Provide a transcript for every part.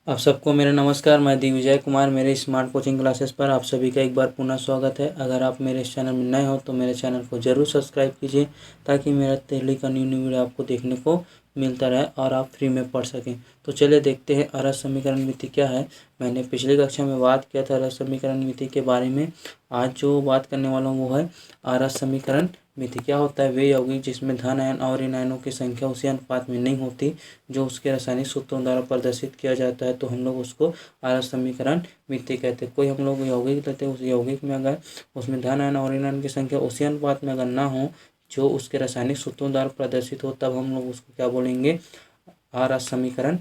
आप सबको मेरा नमस्कार। मैं दिग्विजय कुमार, मेरे स्मार्ट कोचिंग क्लासेस पर आप सभी का एक बार पुनः स्वागत है। अगर आप मेरे इस चैनल में नए हो तो मेरे चैनल को ज़रूर सब्सक्राइब कीजिए ताकि मेरा डेली का न्यू वीडियो आपको देखने को मिलता रहे और आप फ्री में पढ़ सकें। तो चलिए देखते हैं अरस समीकरण विधि क्या है। मैंने पिछली कक्षा में बात किया था अरस समीकरण विधि के बारे में। आज जो बात करने वाला हूँ वो है अरस समीकरण विधि। क्या होता है? वे यौगिक जिसमें धन आयन और ऋण आयनों की संख्या उसी अनुपात में नहीं होती जो उसके रासायनिक सूत्रों द्वारा प्रदर्शित किया जाता है, तो हम लोग उसको आरस समीकरण विधि कहते हैं। कोई हम लोग यौगिक लेते हैं, उस यौगिक में अगर उसमें धन आयन और ऋण आयन की संख्या उसी अनुपात में अगर ना हो जो उसके रासायनिक सूत्रों द्वारा प्रदर्शित हो, तब हम लोग उसको क्या बोलेंगे? आरस समीकरण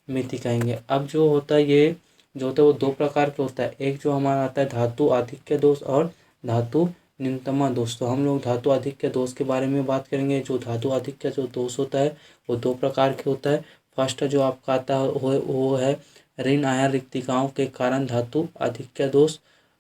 विधि कहेंगे। अब जो होता है ये जो होता है वो दो प्रकार के होता है। एक जो हमारा आता है धातु आधिक्य दोष और धातु न्यूनतम दोष। तो हम लोग धातु आधिक्य दोष के बारे में बात करेंगे। जो धातु आधिक्य जो दोष होता है वो दो प्रकार के होता है। फर्स्ट जो आपका आता है वो है ऋण आयन रिक्तिकाओं के कारण धातु आधिक्य दोष,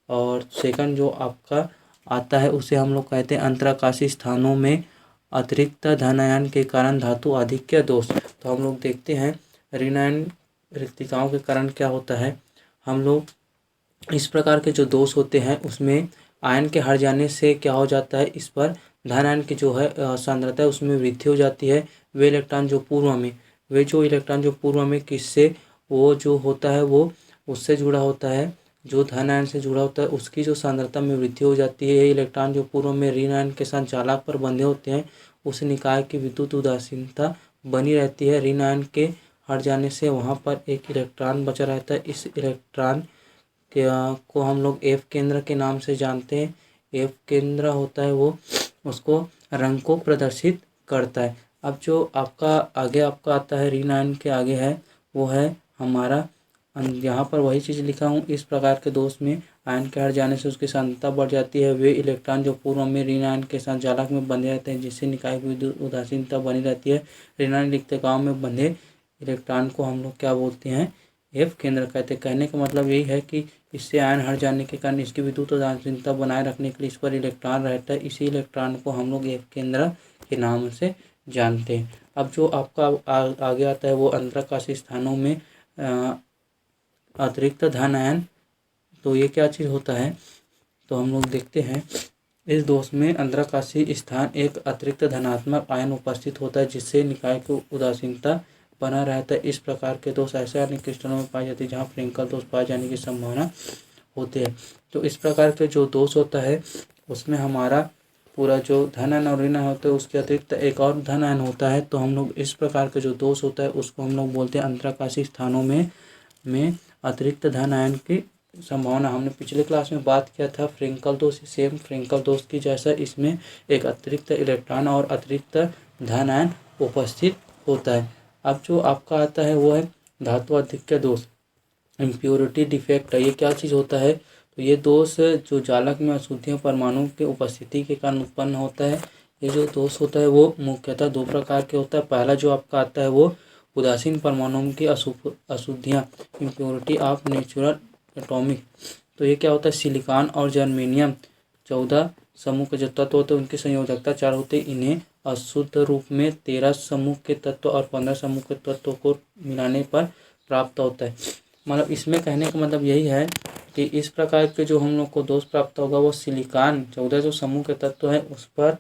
और सेकंड जो आपका आता है उसे हम लोग कहते हैं अंतराकाशी स्थानों में अतिरिक्त धन आयन के कारण धातु आधिक्य दोष। तो हम लोग देखते हैं ऋण आयन रिक्तिकाओं के कारण क्या होता है। हम लोग इस प्रकार के जो दोष होते हैं उसमें आयन के हट जाने से क्या हो जाता है, इस पर धन आयन की जो है सांद्रता है उसमें वृद्धि हो जाती है। वे इलेक्ट्रॉन जो पूर्व में किससे वो जो होता है वो उससे जुड़ा होता है, जो धन आयन से जुड़ा होता है उसकी जो सांद्रता में वृद्धि हो जाती है। ये इलेक्ट्रॉन जो पूर्व में ऋण आयन के साथ चालक पर बंधे होते हैं उस निकाय की विद्युत उदासीनता बनी रहती है। ऋण आयन के हट जाने से वहाँ पर एक इलेक्ट्रॉन बचा रहता है। इस इलेक्ट्रॉन को हम लोग एफ केंद्र के नाम से जानते हैं। एफ केंद्र होता है वो उसको रंग को प्रदर्शित करता है। अब जो आपका आगे आपका आता है ऋण आयन के आगे है वो है हमारा, यहाँ पर वही चीज़ लिखा हूँ। इस प्रकार के दोष में आयन के हट जाने से उसकी सांद्रता बढ़ जाती है। वे इलेक्ट्रॉन जो पूर्व में ऋण आयन के साथ जालक में बंधे रहते हैं जिससे निकाय की विद्युत उदासीनता बनी रहती है। ऋण आयन रिक्तिकाओं में बंधे इलेक्ट्रॉन को हम लोग क्या बोलते हैं? एफ केंद्र कहते हैं। कहने का मतलब यही है कि इससे आयन हट जाने के कारण इसकी विद्युत उदासीनता बनाए रखने के लिए इस पर इलेक्ट्रॉन रहता है। इसी इलेक्ट्रॉन को हम लोग एफ केंद्र के नाम से जानते हैं। अब जो आपका आगे आता है वो अंतराकाशी स्थानों में अतिरिक्त धन आयन। तो ये क्या चीज़ होता है? तो हम लोग देखते हैं इस दोष में अंतराकाशी स्थान एक अतिरिक्त धनात्मक आयन उपस्थित होता है जिससे निकाय की उदासीनता बना रहता है। इस प्रकार के दोष ऐसे अन्य क्रिस्टलों में पाई जाती है जहाँ फ्रिंकल दोष पाए जाने की संभावना होती है। तो इस प्रकार के जो दोष होता है उसमें हमारा पूरा जो धन आयन और ऋण आयन होता है उसके अतिरिक्त एक और धन आयन होता है। तो हम लोग इस प्रकार के जो दोष होता है उसको हम लोग बोलते हैं अंतराकाशी स्थानों में अतिरिक्त धन आयन की संभावना। हमने पिछले क्लास में बात किया था फ्रिंकल दोष, सेम फ्रिंकल दोष की जैसा इसमें एक अतिरिक्त इलेक्ट्रॉन और अतिरिक्त धन आयन उपस्थित होता है। अब जो आपका आता है वो है धातु आधिक्य दोष, इम्प्योरिटी डिफेक्ट। ये क्या चीज़ होता है? तो ये दोष जो जालक में अशुद्धियों परमाणु के उपस्थिति के कारण उत्पन्न होता है। ये जो दोष होता है वो मुख्यतः दो प्रकार के होता है। पहला जो आपका आता है वो उदासीन परमाणुओं की अशुद्धियाँ, इम्प्योरिटी ऑफ नेचुरल एटॉमिक। तो ये क्या होता है? सिलिकॉन और जर्मेनियम 14 समूह के जो तत्व होते हैं उनकी संयोजकता 4 होती है। इन्हें अशुद्ध रूप में 13 समूह के तत्व और 15 समूह के तत्वों को मिलाने पर प्राप्त होता है। मतलब इसमें कहने का मतलब यही है कि इस प्रकार के जो हम लोग को दोष प्राप्त होगा वो सिलिकॉन 14 जो समूह के तत्व है उस पर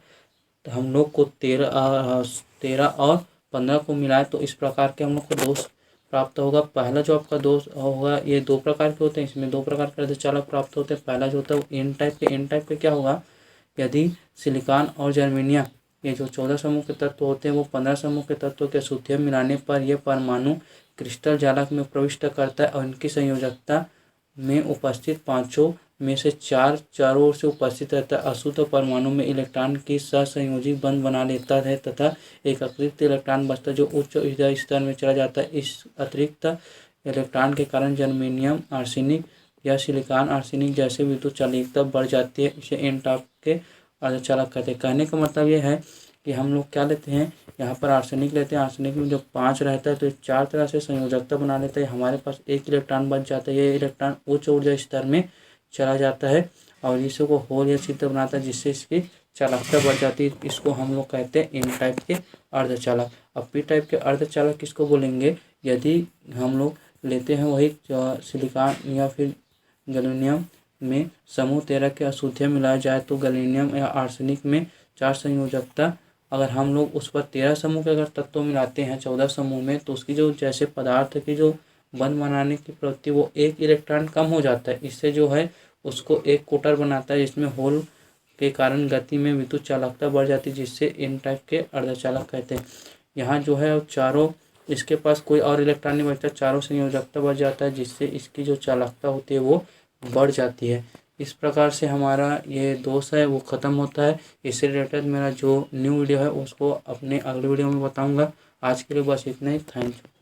हम लोग को 13 और 15 को मिलाए तो इस प्रकार के हम लोग को दोष प्राप्त होगा। पहला जो आपका दोष होगा, ये दो प्रकार के होते हैं, इसमें दो प्रकार के अर्धचालक प्राप्त होते हैं। पहला जो होता है वो एन टाइप के। एन टाइप के क्या होगा? यदि सिलिकॉन और जर्मेनियम ये जो 14 समूह के तत्व होते हैं वो 15 समूह के तत्वों के अशुद्धियाँ मिलाने पर यह परमाणु क्रिस्टल जालक में प्रविष्ट करता है और इनकी संयोजकता में उपस्थित पांचों में से चारों ओर से उपस्थित रहता है। अशुद्ध परमाणु में इलेक्ट्रॉन की सहसंयोजी बंध बना लेता है तथा एक अतिरिक्त इलेक्ट्रॉन बचता है जो उच्च ऊर्जा स्तर में चला जाता है। इस अतिरिक्त इलेक्ट्रॉन के कारण जर्मेनियम आर्सेनिक या सिलिकॉन आर्सेनिक जैसे विद्युत चालकता बढ़ जाती है। इसे एन टाइप के अर्धचालक कहते हैं। कहने का मतलब ये है कि हम लोग क्या लेते हैं, यहाँ पर आर्सेनिक लेते हैं। आर्सेनिक में जब 5 रहता है तो 4 तरह से संयोजकता बना लेता है। हमारे पास एक इलेक्ट्रॉन बच जाता है। ये इलेक्ट्रॉन उच्च ऊर्जा स्तर में चला जाता है और इसको होल या छिद्र बनाता है जिससे इसकी चालकता बढ़ जाती है। इसको हम लोग कहते हैं एन टाइप के अर्धचालक। अब पी टाइप के अर्धचालक किसको बोलेंगे? यदि हम लोग लेते हैं वही सिलिकॉन या फिर गैलियम में समूह 13 की अशुद्धियाँ मिलाया जाए तो गैलियम या आर्सेनिक में 4 संयोजकता, अगर हम लोग उस पर 13 समूह के अगर तत्व मिलाते हैं 14 समूह में, तो उसकी जो जैसे पदार्थ की जो बंध बनाने की प्रवृत्ति वो 1 इलेक्ट्रॉन कम हो जाता है। इससे जो है उसको एक कोटर बनाता है जिसमें होल के कारण गति में विद्युत चालकता बढ़ जाती है, जिससे एन टाइप के अर्धचालक कहते हैं। यहाँ जो है चारों, इसके पास कोई और इलेक्ट्रॉन नहीं बचता, चारों संयोजकता बढ़ जाता है, जिससे इसकी जो चालकता होती है वो बढ़ जाती है। इस प्रकार से हमारा ये दोष है वो ख़त्म होता है। इससे रिलेटेड मेरा जो न्यू वीडियो है उसको अपने अगले वीडियो में बताऊंगा। आज के लिए बस इतना ही। Thank you.